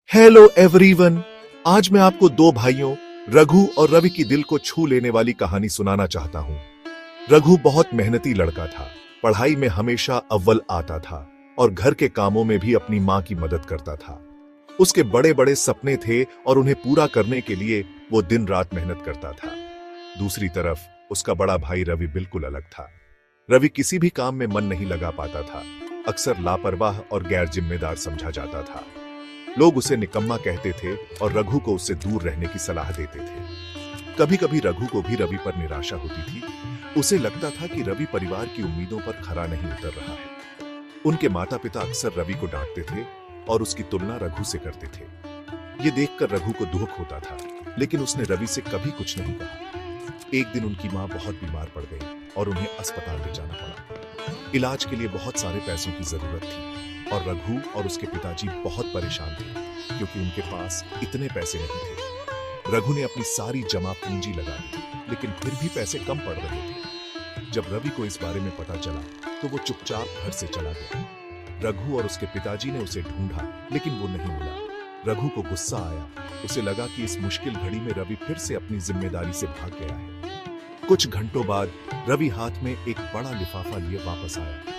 Hello everyone. आज मैं आपको दो भाइयों रघु और रवि की दिल को छू लेने वाली कहानी सुनाना चाहता हूँ। रघु बहुत मेहनती लड़का था, पढ़ाई में हमेशा अव्वल आता था और घर के कामों में भी अपनी माँ की मदद करता था। उसके बड़े बड़े सपने थे और उन्हें पूरा करने के लिए वो दिन रात मेहनत करता था। दूसरी तरफ उसका बड़ा भाई रवि बिल्कुल अलग था। रवि किसी भी काम में मन नहीं लगा पाता था, अक्सर लापरवाह और गैर जिम्मेदार समझा जाता था। लोग उसे निकम्मा कहते थे और रघु को उससे दूर रहने की सलाह देते थे। कभी कभी रघु को भी रवि पर निराशा होती थी। उसे लगता था कि रवि परिवार की उम्मीदों पर खरा नहीं उतर रहा है। उनके माता पिता अक्सर रवि को डांटते थे और उसकी तुलना रघु से करते थे। ये देखकर रघु को दुख होता था, लेकिन उसने रवि से कभी कुछ नहीं कहा। एक दिन उनकी माँ बहुत बीमार पड़ गई और उन्हें अस्पताल ले जाना पड़ा। इलाज के लिए बहुत सारे पैसों की जरूरत थी और रघु और उसके पिताजी बहुत परेशान थे, क्योंकि उनके पास इतने पैसे नहीं थे। रघु ने अपनी सारी जमा पूंजी लगा दी, लेकिन फिर भी पैसे कम पड़ रहे थे। जब रवि को इस बारे में पता चला तो वो चुपचाप घर से चला गया। रघु और उसके पिताजी ने उसे ढूंढा, लेकिन वो नहीं मिला। रघु को गुस्सा आया। उसे लगा कि इस मुश्किल घड़ी में रवि फिर से अपनी जिम्मेदारी से भाग गया है। कुछ घंटों बाद रवि हाथ में एक बड़ा लिफाफा लिए वापस आया।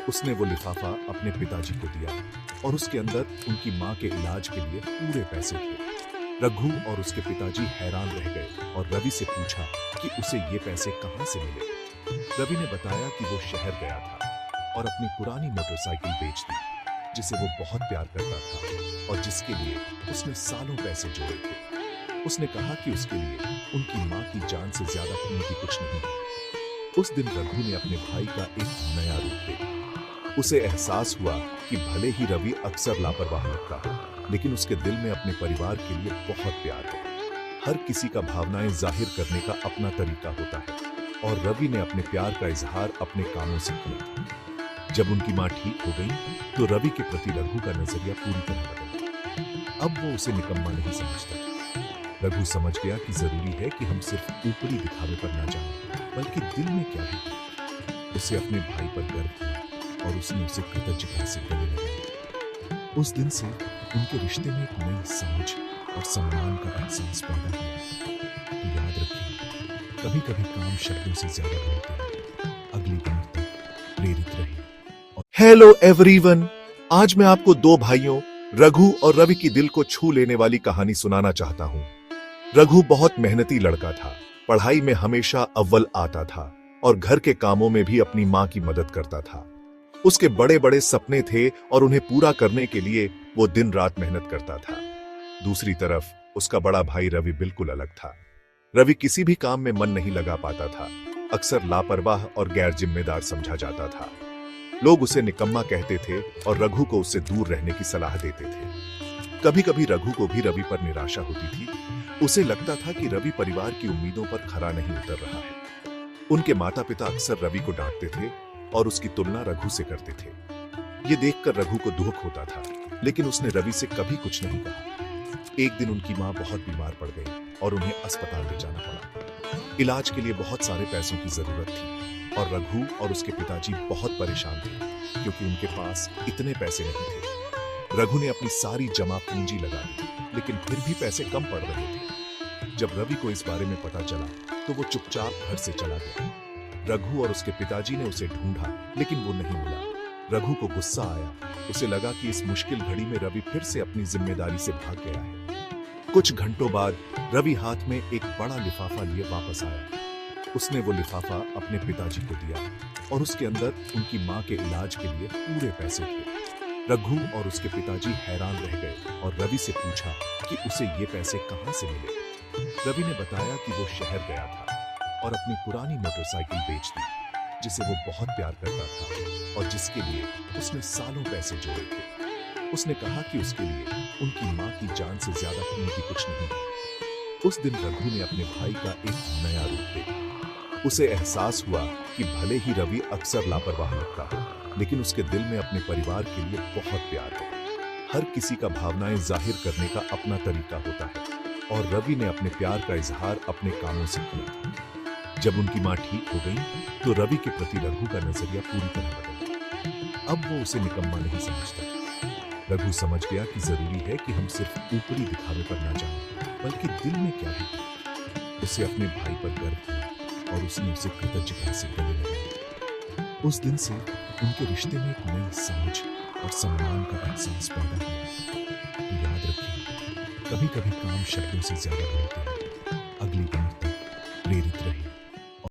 उसने वो लिफाफा अपने पिताजी को दिया और उसके अंदर उनकी माँ के इलाज के लिए पूरे पैसे थे। रघु और उसके पिताजी हैरान रह गए और रवि से पूछा कि उसे ये पैसे कहाँ से मिले। रवि ने बताया कि वो शहर गया था और अपनी पुरानी मोटरसाइकिल बेच दी, जिसे वो बहुत प्यार करता था और जिसके लिए उसने सालों पैसे जोड़े थे। उसने कहा कि उसके लिए उनकी माँ की जान से ज्यादा कीमती कुछ नहीं है। उस दिन रघु ने अपने भाई का एक नया रूप देखा। उसे एहसास हुआ कि भले ही रवि अक्सर लापरवाह लगता हो, लेकिन उसके दिल में अपने परिवार के लिए बहुत प्यार है। हर किसी का भावनाएं जाहिर करने का अपना तरीका होता है और रवि ने अपने प्यार का इजहार अपने कामों से किया। जब उनकी माँ ठीक हो गई तो रवि के प्रति रघु का नजरिया पूरी तरह बदल गया। अब वो उसे निकम्मा नहीं समझता। रघु समझ गया कि जरूरी है कि हम सिर्फ ऊपरी दिखावे पर ना जाएं, बल्कि दिल में क्या है। उसे अपने भाई पर गर्व हुआ और उसने उसे कृतज्ञता से गले लगाया। उस दिन से उनके रिश्ते में एक नई समझ और सम्मान का एहसास पैदा हुआ। तो याद रखिए, कभी कभी काम शब्दों से ज्यादा होते हैं। अगली बार तक प्रेरित रहिए। Hello everyone. आज मैं आपको दो भाइयों रघु और रवि की दिल को छू लेने वाली कहानी सुनाना चाहता हूँ। रघु बहुत मेहनती लड़का था, पढ़ाई में हमेशा अव्वल आता था और घर के कामों में भी अपनी माँ की मदद करता था। उसके बड़े बड़े सपने थे और उन्हें पूरा करने के लिए वो दिन रात मेहनत करता था। दूसरी तरफ उसका बड़ा भाई रवि बिल्कुल अलग था। रवि किसी भी काम में मन नहीं लगा पाता था, अक्सर लापरवाह और गैर जिम्मेदार समझा जाता था। लोग उसे निकम्मा कहते थे और रघु को उससे दूर रहने की सलाह देते थे। कभी कभी रघु को भी रवि पर निराशा होती थी। उसे लगता था कि रवि परिवार की उम्मीदों पर खरा नहीं उतर रहा है। उनके माता पिता अक्सर रवि को डांटते थे और उसकी तुलना रघु से करते थे। ये देखकर रघु को दुख होता था, लेकिन उसने रवि से कभी कुछ नहीं कहा। एक दिन उनकी माँ बहुत बीमार पड़ गई और उन्हें अस्पताल ले जाना पड़ा। इलाज के लिए बहुत सारे पैसों की जरूरत थी और रघु और उसके पिताजी बहुत परेशान थे, क्योंकि उनके पास इतने पैसे नहीं थे। रघु ने अपनी सारी जमा पूंजी लगा दी, लेकिन फिर भी पैसे कम पड़ रहे थे। जब रवि को इस बारे में पता चला तो वो चुपचाप घर से चला गया। रघु और उसके पिताजी ने उसे ढूंढा, लेकिन वो नहीं मिला। रघु को गुस्सा आया। उसे लगा कि इस मुश्किल घड़ी में रवि फिर से अपनी जिम्मेदारी से भाग गया है। कुछ घंटों बाद रवि हाथ में एक बड़ा लिफाफा लिए वापस आया। उसने वो लिफाफा अपने पिताजी को दिया और उसके अंदर उनकी माँ के इलाज के लिए पूरे पैसे थे। रघु और उसके पिताजी हैरान रह गए और रवि से पूछा कि उसे ये पैसे कहाँ से मिले। रवि ने बताया कि वो शहर गया था और अपनी पुरानी मोटरसाइकिल बेच दी, जिसे वो बहुत प्यार करता था और जिसके लिए उसने सालों पैसे जोड़े थे। उसने कहा कि उसके लिए उनकी माँ की जान से ज्यादा कीमती कुछ नहीं है। उस दिन रघु ने अपने भाई का एक नया रूप देखा। उसे एहसास हुआ कि भले ही रवि अक्सर लापरवाह लगता हो, लेकिन उसके दिल में अपने परिवार के लिए बहुत प्यार है। हर किसी का भावनाएं जाहिर करने का अपना तरीका होता है और रवि ने अपने प्यार का इजहार अपने कामों से किया। जब उनकी माँ ठीक हो गई तो रवि के प्रति रघु का नजरिया पूरी तरह बदल गया। अब वो उसे निकम्मा नहीं समझता। रघु समझ गया कि जरूरी है कि हम सिर्फ ऊपरी दिखावे पर ना जाएं, बल्कि दिल में क्या है। उसे अपने भाई पर गर्व हुआ और उसने उसे कृतज्ञता से गले लगाया। उस दिन से उनके रिश्ते में एक नई समझ और सम्मान का एहसास पैदा हुआ। तो याद रखिए, कभी कभी काम शब्दों से ज्यादा होते हैं।